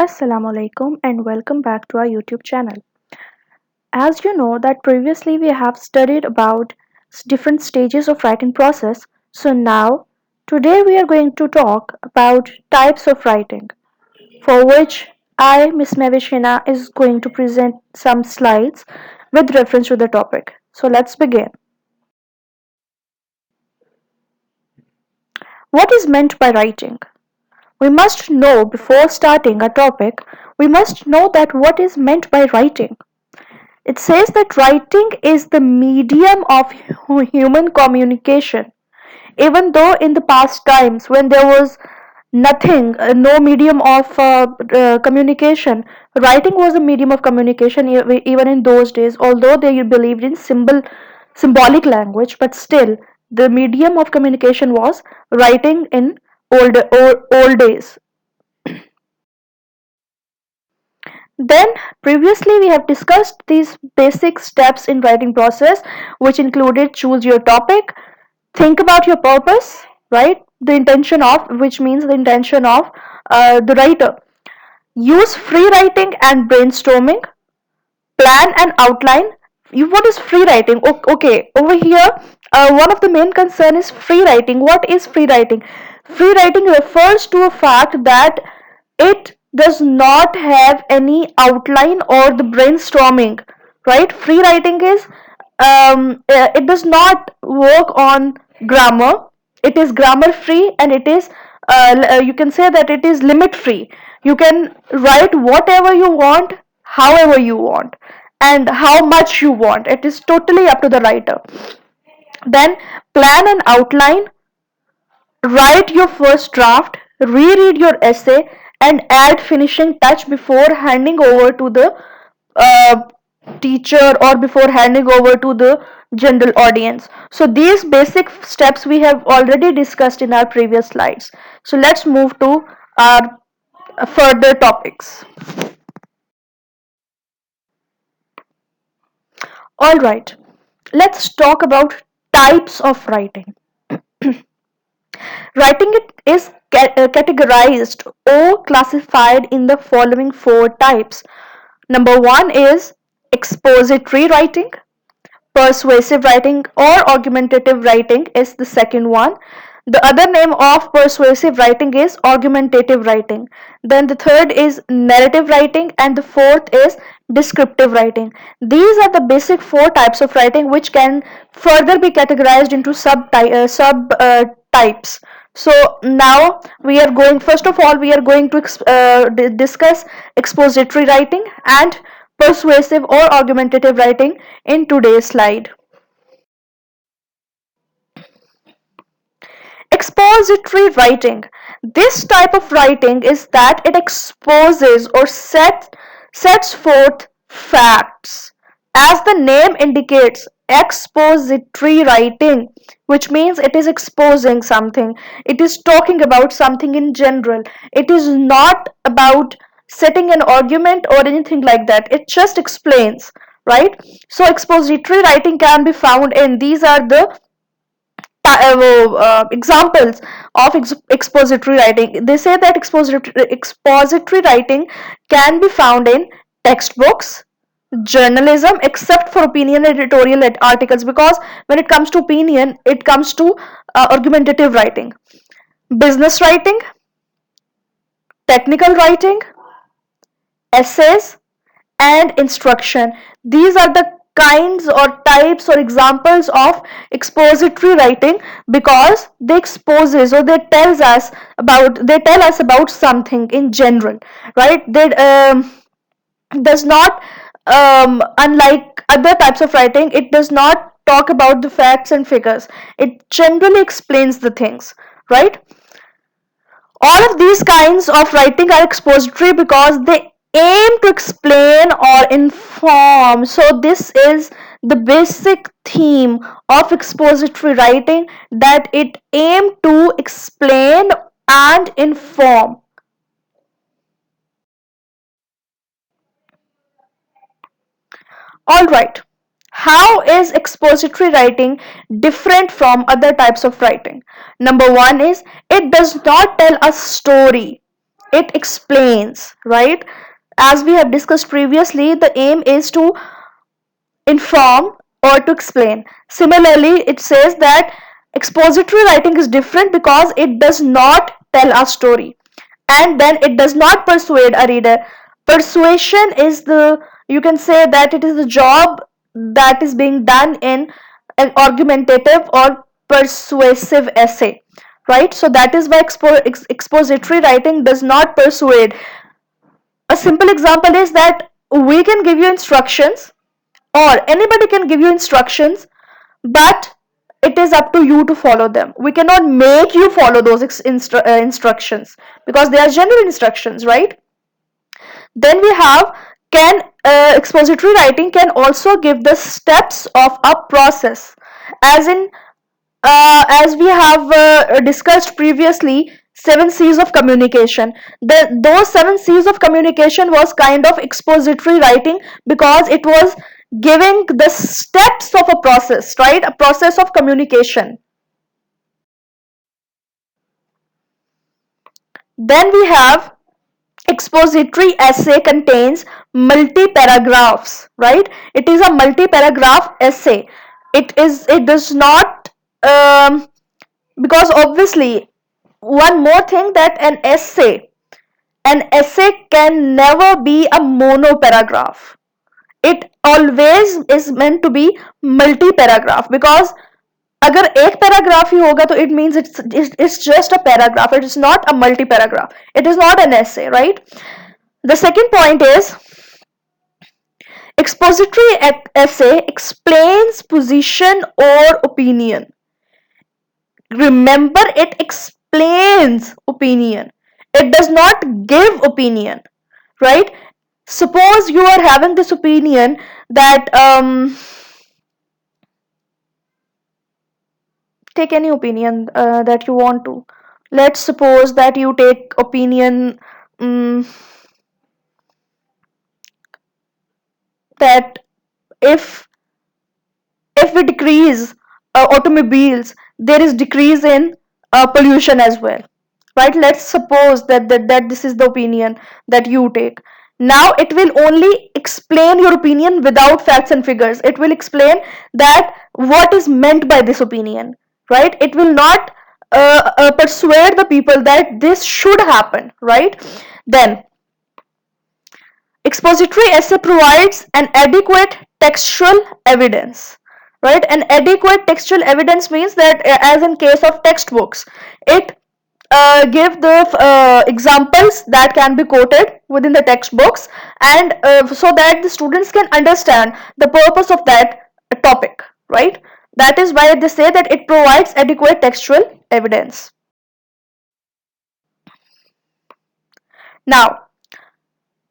Assalamu alaikum and welcome back to our YouTube channel. As you know that previously we have studied about different stages of writing process. So now today we are going to talk about types of writing, for which I, Miss Mavishina, is going to present some slides with reference to the topic. So let's begin. What is meant by writing? We must know before starting a topic, we must know that what is meant by writing. It says that writing is the medium of human communication. Even though in the past times when there was nothing, no medium of communication, writing was a medium of communication even in those days. Although they believed in symbolic language, but still the medium of communication was writing in old days. Then previously we have discussed these basic steps in writing process, which included choose your topic, think about your purpose, right? The intention of, which means the intention of the writer. Use free writing and brainstorming, plan and outline. What is free writing? Okay, over here, one of the main concern is free writing. What is free writing? Free writing refers to a fact that it does not have any outline or the brainstorming, right? Free writing is it does not work on grammar. It is grammar free, and it is you can say that it is limit free. You can write whatever you want, however you want, and how much you want. It is totally up to the writer. Then plan and outline. Write your first draft, reread your essay, and add finishing touch before handing over to the uh, teacher or before handing over to the general audience. So these basic steps we have already discussed in our previous slides. So let's move to our further topics. All right, let's talk about types of writing. Writing it is categorized or classified in the following four types. Number one is expository writing, persuasive writing or argumentative writing is the second one. The other name of persuasive writing is argumentative writing. Then the third is narrative writing, and the fourth is descriptive writing. These are the basic four types of writing which can further be categorized into sub types. So now we are going, first of all, we are going to discuss expository writing and persuasive or argumentative writing in today's slide. Expository writing. This type of writing is that it exposes or sets forth facts. As the name indicates, expository writing, which means it is exposing something. It is talking about something in general. It is not about setting an argument or anything like that. It just explains, right? So expository writing can be found in, these are the examples of expository writing. They say that expository writing can be found in textbooks, journalism, except for opinion editorial articles, because when it comes to opinion, it comes to argumentative writing, business writing, technical writing, essays, and instruction. These are the kinds or types or examples of expository writing, because they exposes or they tell us about something in general, right? They does not unlike other types of writing, it does not talk about the facts and figures. It generally explains the things, right? All of these kinds of writing are expository because they aim to explain or inform. So this is the basic theme of expository writing, that it aim to explain and inform. All right. How is expository writing different from other types of writing? Number one is it does not tell a story. it explains, right? As we have discussed previously, the aim is to inform or to explain. Similarly, it says that expository writing is different because it does not tell a story, and then it does not persuade a reader. Persuasion is the, you can say that it is the job that is being done in an argumentative or persuasive essay, right? So that is why expository writing does not persuade. A simple example is that we can give you instructions, or anybody can give you instructions, but it is up to you to follow them. We cannot make you follow those instructions because they are general instructions, right? Then we have, can expository writing can also give the steps of a process, as in as we have discussed previously, 7 C's of communication. Those 7 C's of communication was kind of expository writing because it was giving the steps of a process, right? A process of communication. Then we have, expository essay contains multi-paragraphs, right? It is a multi-paragraph essay. It does not, because obviously, one more thing, that an essay can never be a mono paragraph. It always is meant to be multi paragraph, because अगर एक paragraph ही होगा तो it means it's just a paragraph. It is not a multi paragraph. It is not an essay, right? The second point is, expository essay explains position or opinion. Remember, it explains opinion. It does not give opinion, right? Suppose you are having this opinion that take any opinion that you want to. Let's suppose that you take opinion that if we decrease automobiles, there is decrease in pollution as well, right? Let's suppose that this is the opinion that you take. Now it will only explain your opinion without facts and figures. It will explain that what is meant by this opinion, right? It will not persuade the people that this should happen, right? Then expository essay provides an adequate textual evidence, right? An adequate textual evidence means that, as in case of textbooks, it give the examples that can be quoted within the textbooks, and so that the students can understand the purpose of that topic, right? That is why they say that it provides adequate textual evidence. Now,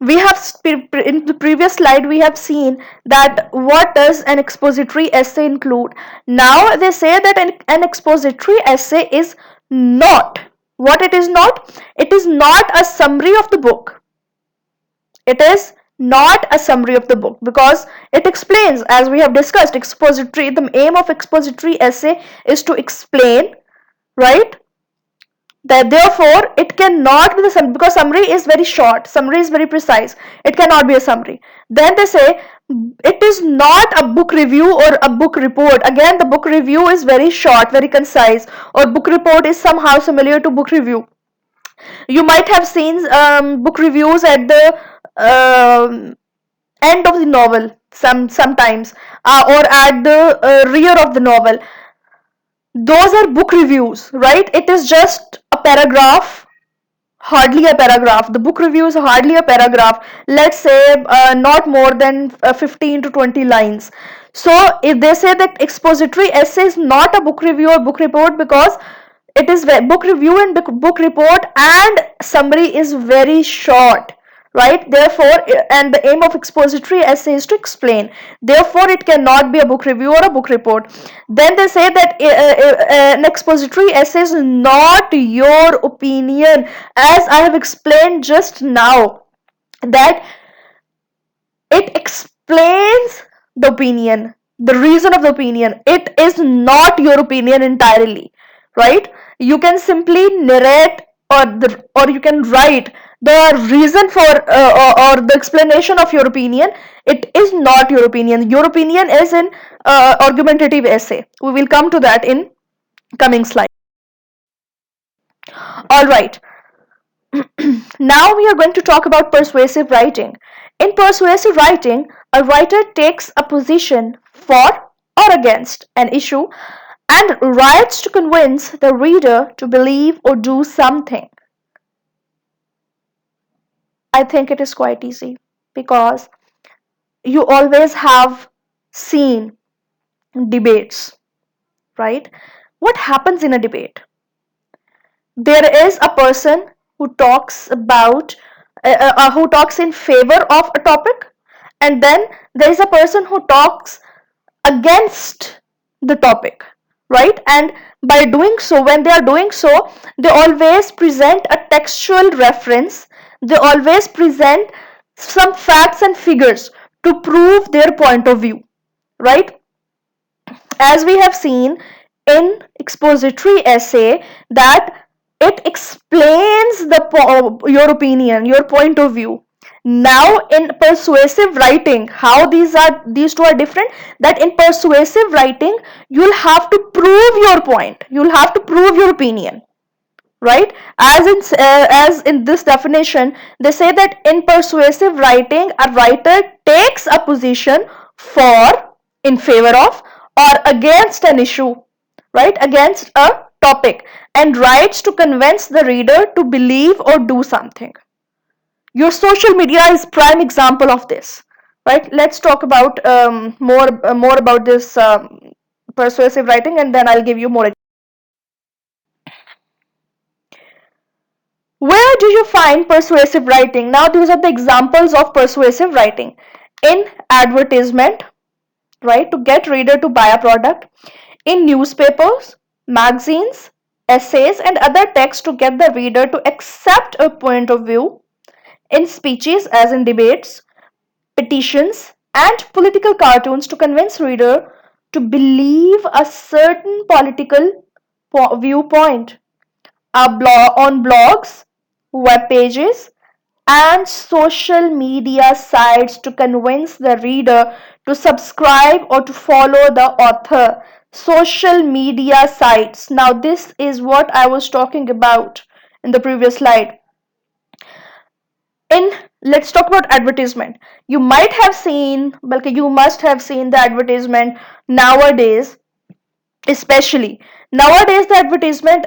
we have, in the previous slide, we have seen that what does an expository essay include. Now they say that an expository essay is not, what it is not? It is not a summary of the book. It is not a summary of the book because it explains, as we have discussed, expository, the aim of expository essay is to explain, right? That therefore it cannot be the summary, because summary is very short, summary is very precise, it cannot be a summary. Then they say it is not a book review or a book report. Again, the book review is very short, very concise, or book report is somehow similar to book review. You might have seen book reviews at the end of the novel sometimes, or at the rear of the novel. Those are book reviews, right? It is just a paragraph, hardly a paragraph. The book review is hardly a paragraph. Let's say not more than 15 to 20 lines. So if they say that expository essay is not a book review or book report, because it is book review and book report and summary is very short, right? Therefore, and the aim of expository essay is to explain. Therefore, it cannot be a book review or a book report. Then they say that an expository essay is not your opinion, as I have explained just now, that it explains the opinion, the reason of the opinion. It is not your opinion entirely, right? You can simply narrate or you can write the reason for or the explanation of your opinion. It is not your opinion. Your opinion is in argumentative essay. We will come to that in coming slide. All right. Now we are going to talk about persuasive writing. In persuasive writing, a writer takes a position for or against an issue and writes to convince the reader to believe or do something. I think it is quite easy because you always have seen debates, right? What happens in a debate? There is a person who talks about who talks in favor of a topic, and then there is a person who talks against the topic, right? And by doing so, when they are doing so, they always present a textual reference. They always present some facts and figures to prove their point of view, right? As we have seen in expository essay, that it explains your opinion, your point of view. Now in persuasive writing, how these two are different, that in persuasive writing you'll have to prove your point, you'll have to prove your opinion, right? As in this definition, they say that in persuasive writing, a writer takes a position for, in favor of, or against an issue, right, against a topic, and writes to convince the reader to believe or do something. Your social media is prime example of this, right? Let's talk about more about this persuasive writing, and then I'll give you more. Where do you find persuasive writing? Now, these are the examples of persuasive writing. In advertisement, right, to get reader to buy a product. In newspapers, magazines, essays, and other texts to get the reader to accept a point of view. In speeches, as in debates, petitions, and political cartoons to convince reader to believe a certain political viewpoint. On blogs, web pages, and social media sites to convince the reader to subscribe or to follow the author. Social media sites. Now, this is what I was talking about in the previous slide. Let's talk about advertisement. You might have seen, you must have seen the advertisement nowadays, especially. Nowadays, the advertisement,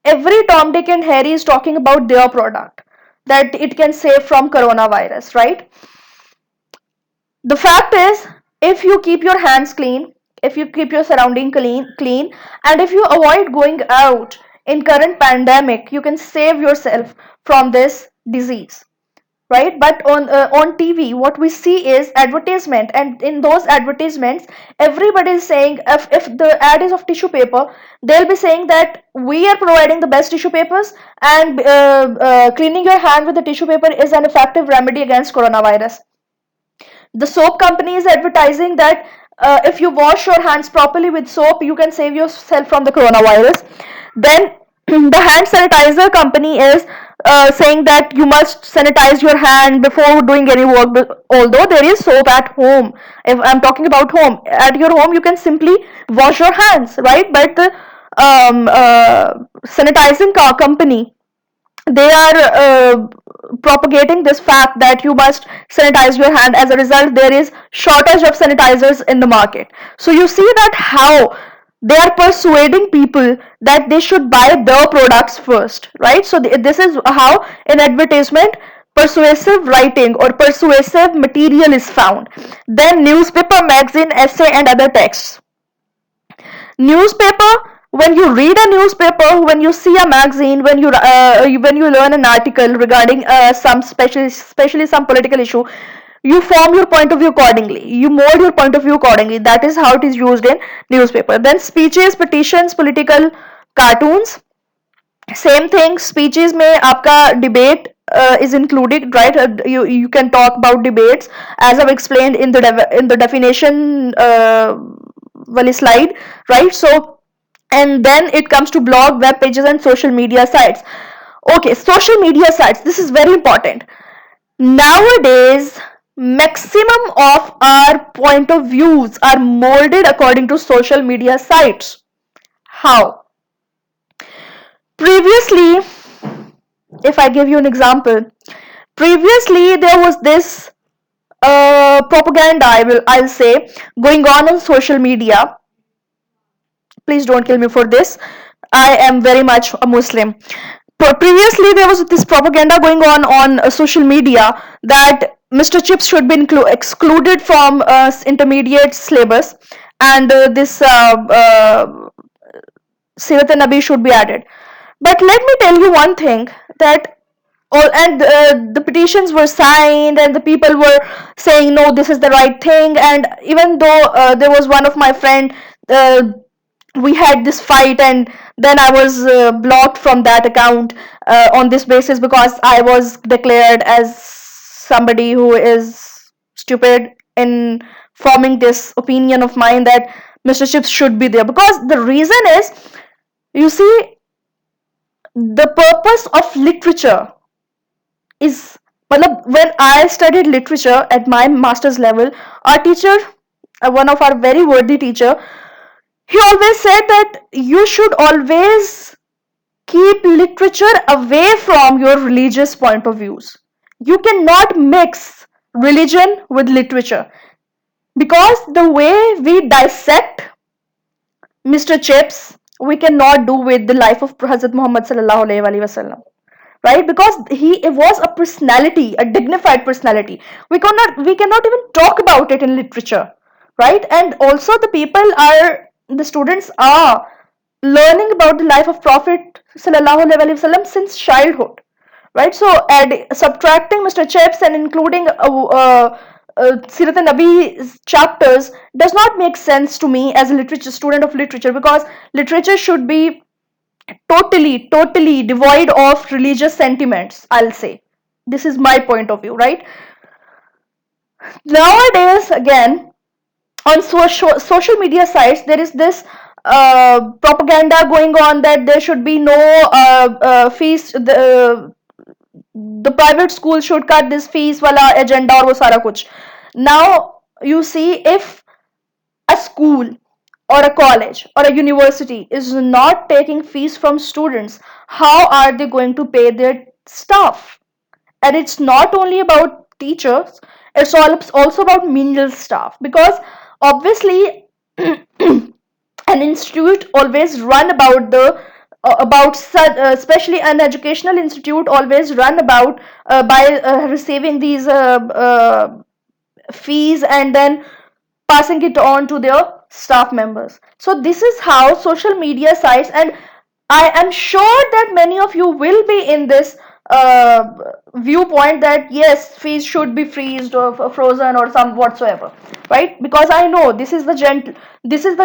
every Tom, Dick, and Harry is talking about their product, that it can save from coronavirus, right? The fact is, if you keep your hands clean, if you keep your surrounding clean, and if you avoid going out in current pandemic, you can save yourself from this disease, right? But on TV, what we see is advertisement, and in those advertisements, everybody is saying, if the ad is of tissue paper, they'll be saying that we are providing the best tissue papers, and cleaning your hand with the tissue paper is an effective remedy against coronavirus. The soap company is advertising that if you wash your hands properly with soap, you can save yourself from the coronavirus. Then the hand sanitizer company is saying that you must sanitize your hand before doing any work. Although there is soap at home, if I'm talking about home, at your home you can simply wash your hands, right? But the sanitizing company, they are propagating this fact that you must sanitize your hand. As a result, there is shortage of sanitizers in the market. So you see that how they are persuading people that they should buy their products first, right? So this is how in advertisement persuasive writing or persuasive material is found. Then newspaper, magazine, essay, and other texts. Newspaper, when you read a newspaper, when you see a magazine, when you learn an article regarding some especially some political issue, you form your point of view accordingly, you mold your point of view accordingly. That is how it is used in newspaper. Then speeches, petitions, political cartoons, same thing. Speeches में आपका debate is included, right? You can talk about debates as I've explained in the definition wali slide, right? So, and then it comes to blog, web pages, and social media sites. Okay, social media sites. This is very important. Nowadays, maximum of our point of views are molded according to social media sites. How? Previously, if I give you an example, previously there was this propaganda, I'll say, going on social media. Please don't kill me for this. I am very much a Muslim. Previously, there was this propaganda going on social media that Mr. Chips should be excluded from intermediate syllabus, and this Sirat Nabi should be added. But let me tell you one thing, that all, and the petitions were signed and the people were saying no, this is the right thing. And even though there was one of my friend, uh, we had this fight, and then I was blocked from that account on this basis, because I was declared as somebody who is stupid in forming this opinion of mine that Mr. Chips should be there. Because the reason is, you see, the purpose of literature is, when I studied literature at my master's level, our teacher, one of our very worthy teacher, he always said that you should always keep literature away from your religious point of views. You cannot mix religion with literature, because the way we dissect Mr. Chips, we cannot do with the life of Hazrat Muhammad sallallahu alaihi wasallam, right? Because he was a personality, a dignified personality. We cannot even talk about it in literature, right? And also the students are learning about the life of Prophet sallallahu alaihi wasallam since childhood, right? So subtracting Mr. Chips and including Sirat Nabi's chapters does not make sense to me as a literature student of literature, because literature should be totally devoid of religious sentiments, I'll say. This is my point of view, right? Nowadays, again, on social media sites, there is this propaganda going on that there should be no fees. The private school should cut this fees wala agenda or wo sara kuch. Now, you see, if a school or a college or a university is not taking fees from students, how are they going to pay their staff? And it's not only about teachers, it's also about menial staff, because obviously an institute always run about the about especially an educational institute always run about by receiving these fees and then passing it on to their staff members. So this is how social media sites, and I am sure that many of you will be in this uh, viewpoint that yes, fees should be freezed or frozen or some whatsoever, right? Because I know this is the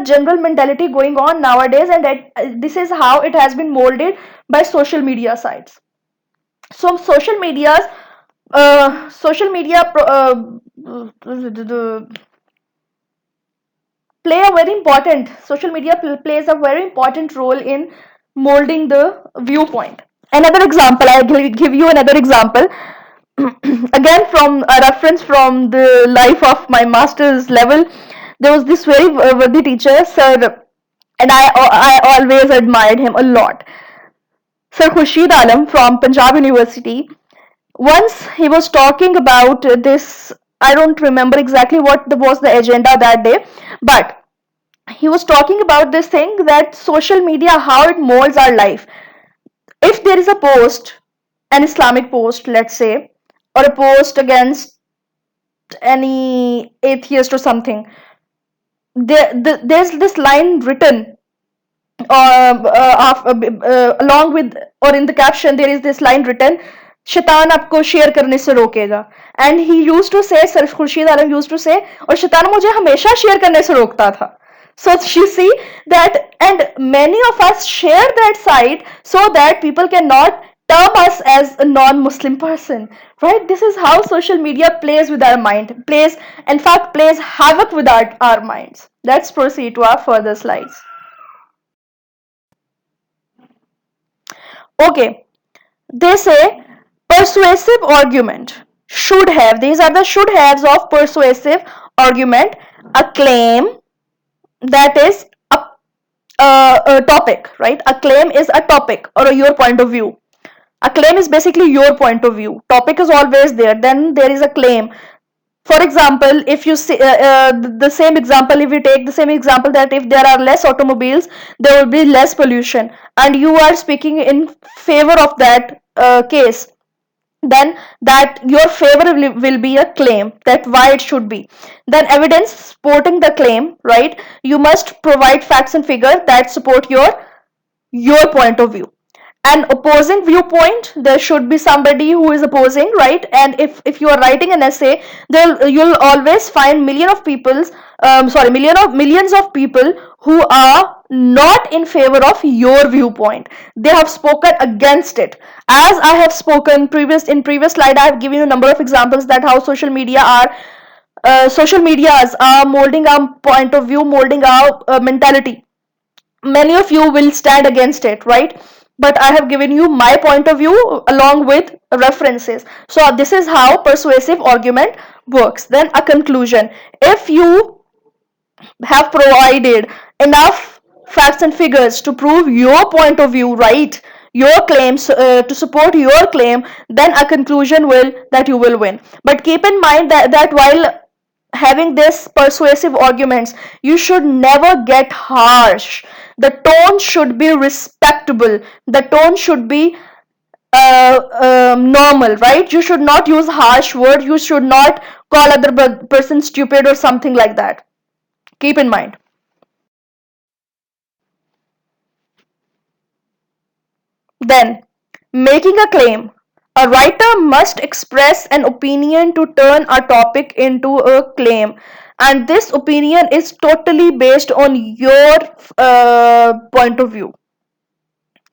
general mentality going on nowadays, and this is how it has been molded by social media sites. So social media play a very important social media plays a very important role in molding the viewpoint. Another example, I'll give you another example. Again, from a reference from the life of my master's level, there was this very worthy teacher, sir, and I always admired him a lot, Sir Khurshid Alam from Punjab University. Once he was talking about this, I don't remember exactly what was the agenda that day, but he was talking about this thing, that social media, how it molds our life. If there is a post, an Islamic post, let's say, or a post against any atheist or something, there's this line written, along with, or in the caption, there is this line written, शैतान आपको share करने से रोकेगा. And he used to say, sir Khurshid Alam used to say, और शैतान मुझे हमेशा share करने से रोकता था. So you see that, and many of us share that site so that people cannot term us as a non-Muslim person, right? This is how social media plays with our mind, plays havoc with our minds. Let's proceed to our further slides. Okay, They say persuasive argument should have, these are the should haves of persuasive argument: a claim, that is a topic, right? A claim is a topic or your point of view. A claim is basically your point of view. Topic is always there, then there is a claim. For example, if you see the same example, if we take the same example, that if there are less automobiles, there will be less pollution, and you are speaking in favor of that case, then that your favor will be a claim, that why it should be. Then evidence supporting the claim, right? You must provide facts and figures that support your point of view. An opposing viewpoint, there should be somebody who is opposing, right? And if you are writing an essay, there you'll always find millions of people who are not in favor of your viewpoint. They have spoken against it. As I have spoken in previous slide, I have given you a number of examples that how social medias are molding our point of view, molding our mentality. Many of you will stand against it, right? But I have given you my point of view along with references. So this is how persuasive argument works. Then a conclusion: if you have provided enough facts and figures to prove your point of view, right, your claims, to support your claim, then a conclusion will that you will win. But keep in mind that while having this persuasive arguments, you should never get harsh. The tone should be respectable. The tone should be normal, right? You should not use harsh words. You should not call other person stupid or something like that. Keep in mind. Then, making a claim. A writer must express an opinion to turn a topic into a claim, and this opinion is totally based on your point of view.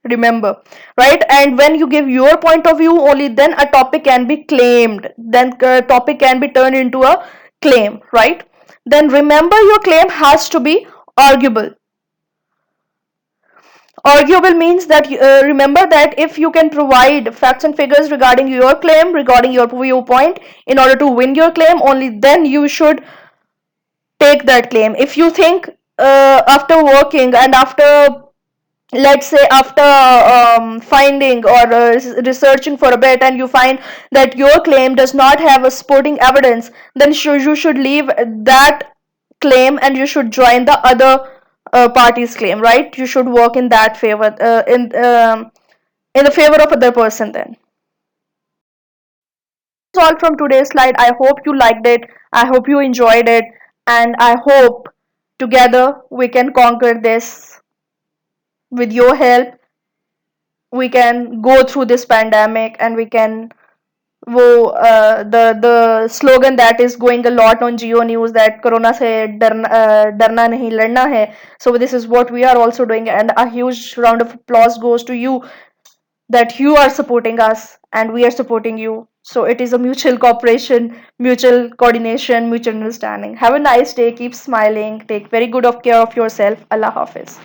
Remember, right? And when you give your point of view, only then a topic can be claimed. Then topic can be turned into a claim, right? Then remember, your claim has to be arguable. Arguable means that remember that if you can provide facts and figures regarding your claim, regarding your viewpoint, in order to win your claim, only then you should take that claim. If you think after working and after, let's say, after finding or researching for a bit, and you find that your claim does not have a supporting evidence, then you should leave that claim and you should join the other party's claim, right? You should work in that favor, in the favor of other person. Then that's all from today's slide. I hope you liked it, I hope you enjoyed it, and I hope together we can conquer this. With your help, we can go through this pandemic, and we can the slogan that is going a lot on Geo News, that corona se darna nahi ladna hai. So this is what we are also doing, and a huge round of applause goes to you, that you are supporting us and we are supporting you. So it is a mutual cooperation, mutual coordination, mutual understanding. Have a nice day, keep smiling, take very good of care of yourself. Allah Hafiz.